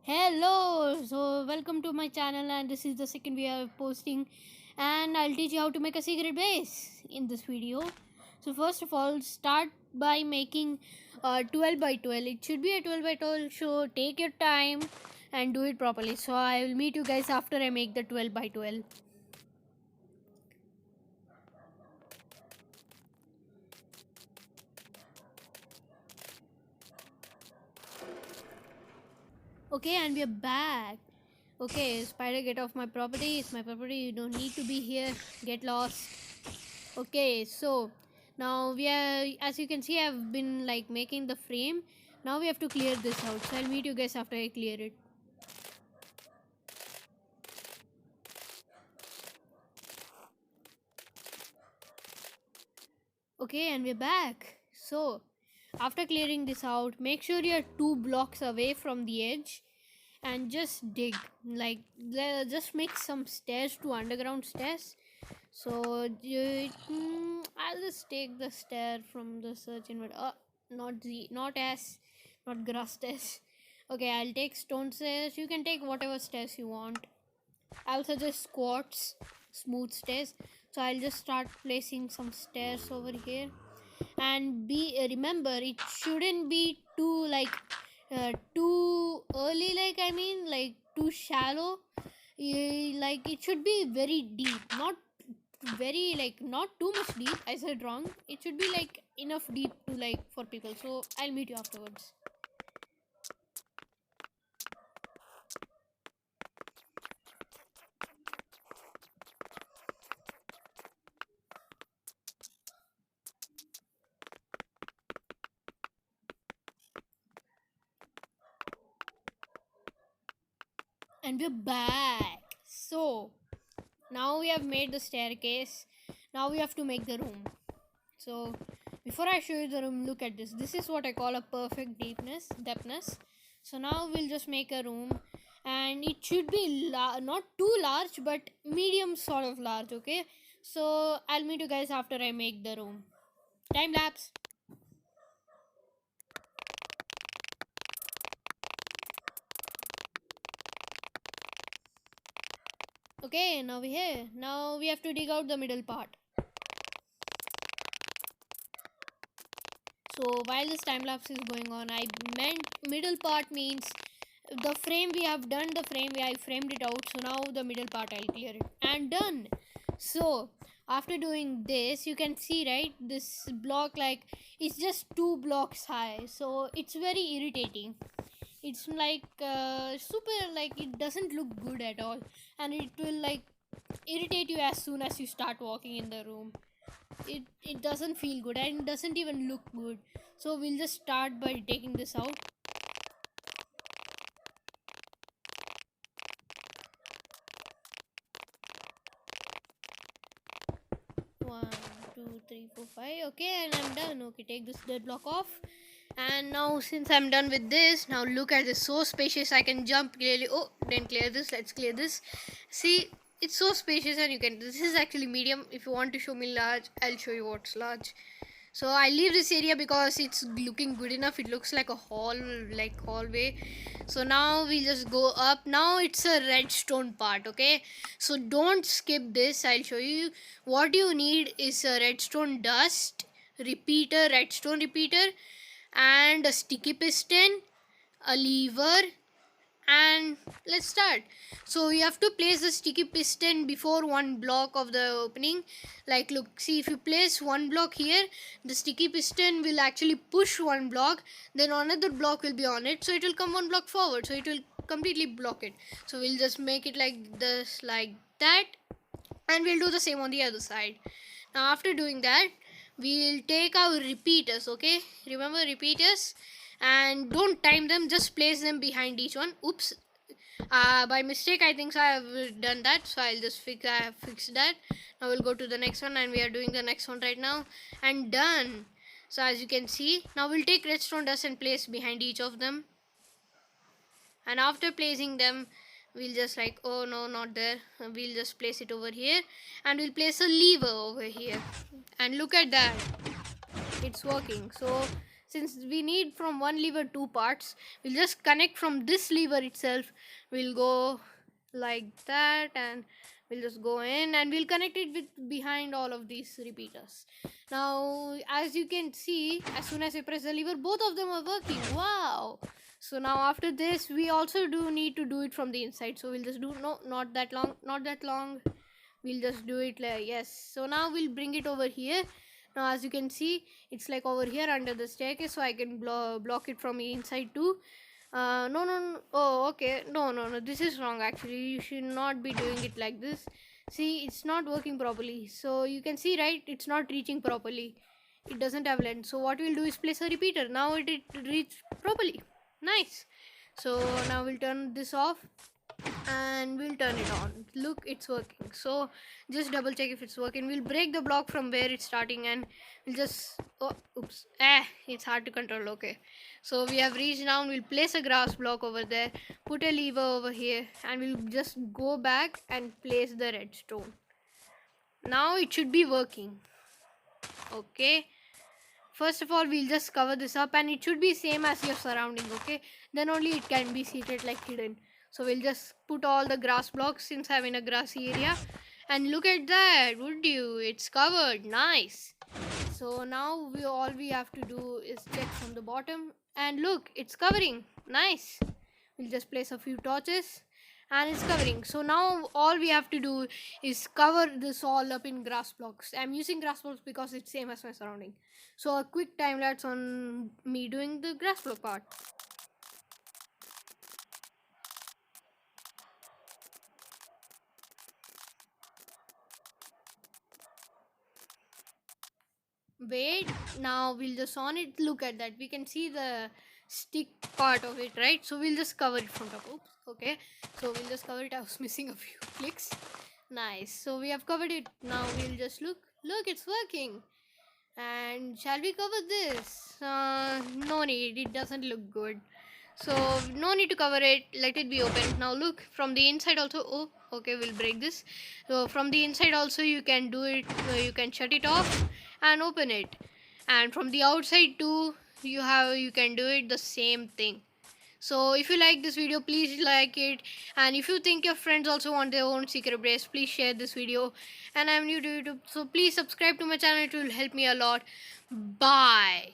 Hello, so welcome to my channel, and this is the second we are posting, and I'll teach you how to make a secret base in this video. So first of all, start by making 12 by 12. It should be a 12 by 12, so take your time and do it properly. So I will meet you guys after I make the 12 by 12. Okay, and we're back. Okay, spider, get off my property. It's my property. You don't need to be here. Get lost. Okay, so now we are, as you can see, I've been like making the frame. Now we have to clear this out. So I'll meet you guys after I clear it. Okay, and we're back. So after clearing this out, make sure you're 2 blocks away from the edge and just dig. Like, just make some stairs to underground stairs. So I'll just take the stair from the search inward. Not grass stairs. Okay, I'll take stone stairs. You can take whatever stairs you want. I'll suggest quartz, smooth stairs. So I'll just start placing some stairs over here. And remember, it shouldn't be too early. Like too shallow. Like it should be very deep, not too much deep. I said wrong. It should be like enough deep to like for people. So I'll meet you afterwards. And we're back. So now we have made the staircase. Now we have to make the room. So before I show you the room, look at this. This is what I call a perfect depthness. So now we'll just make a room, and it should be not too large but medium sort of large. Okay, so I'll meet you guys after I make the room. Time lapse. Okay, now we're here. Now we have to dig out the middle part. So while this time lapse is going on, I meant middle part means the frame we have done. I framed it out. So now the middle part I'll clear it and done. So after doing this, you can see, right, this block, like, it's just 2 blocks high. So it's very irritating. It's like super, like, it doesn't look good at all, and it will like irritate you as soon as you start walking in the room. It doesn't feel good and it doesn't even look good. So we'll just start by taking this out. One, two, three, four, five. Okay, and I'm done. Okay, take this dead block off. And now since I'm done with this, now look at this. So spacious. I can jump clearly. Oh, then clear this. Let's clear this. See, it's so spacious, and you can, this is actually medium. If you want to show me large, I'll show you what's large. So I leave this area because it's looking good enough. It looks like a hallway. So now we just go up. Now it's a redstone part. Okay, so don't skip this. I'll show you. What you need is a redstone dust repeater, redstone repeater, and a sticky piston, a lever, and let's start. So you have to place the sticky piston before 1 block of the opening. Like, look, see, if you place 1 block here, the sticky piston will actually push 1 block, then another block will be on it, so it will come 1 block forward, so it will completely block it. So we'll just make it like this, like that, and we'll do the same on the other side. Now after doing that, we'll take our repeaters. Okay, remember repeaters, and don't time them, just place them behind each one. Oops, by mistake, I think so I have done that, so I'll just fix that. Now we'll go to the next one, and we are doing the next one right now, and done. So as you can see, now we'll take redstone dust and place behind each of them, and after placing them, we'll just like, oh no, not there, we'll just place it over here, and we'll place a lever over here, and look at that, it's working. So since we need from one lever two parts, we'll just connect from this lever itself. We'll go like that, and we'll just go in, and we'll connect it with behind all of these repeaters. Now as you can see, as soon as I press the lever, both of them are working. Wow. So now after this, we also do need to do it from the inside, so we'll just do, no, not that long, we'll just do it like, yes. So now we'll bring it over here. Now as you can see, it's like over here under the staircase, so I can block it from the inside too. No, oh, okay, no, this is wrong. Actually, you should not be doing it like this. See, it's not working properly. So you can see, right, it's not reaching properly. It doesn't have length. So what we'll do is place a repeater. Now it reached properly. Nice. So now we'll turn this off, and we'll turn it on. Look, it's working. So just double check if it's working. We'll break the block from where it's starting, and we'll just, oh, oops, it's hard to control. Okay, so we have reached down. We'll place a grass block over there, put a lever over here, and we'll just go back and place the redstone. Now it should be working. Okay, first of all, we'll just cover this up, and it should be same as your surrounding. Okay, then only it can be seated like hidden. So we'll just put all the grass blocks since I'm in a grassy area. And look at that, would you? It's covered. Nice. So now all we have to do is check from the bottom, and look, it's covering. Nice. We'll just place a few torches, and it's covering. So now all we have to do is cover this all up in grass blocks. I'm using grass blocks because it's same as my surrounding. So a quick time lapse on me doing the grass block part. Wait, now we'll just on it. Look at that, we can see the stick part of it, right? So we'll just cover it from top. Oops, okay, so we'll just cover it. I was missing a few clicks. Nice. So we have covered it. Now we'll just look, it's working. And shall we cover this? No need, it doesn't look good. So no need to cover it, let it be open. Now look, from the inside also, oh, okay, we'll break this. So from the inside also you can do it, you can shut it off and open it. And from the outside too, you can do it the same thing. So if you like this video, please like it, and if you think your friends also want their own secret base, please share this video. And I'm new to YouTube, so please subscribe to my channel, it will help me a lot. Bye.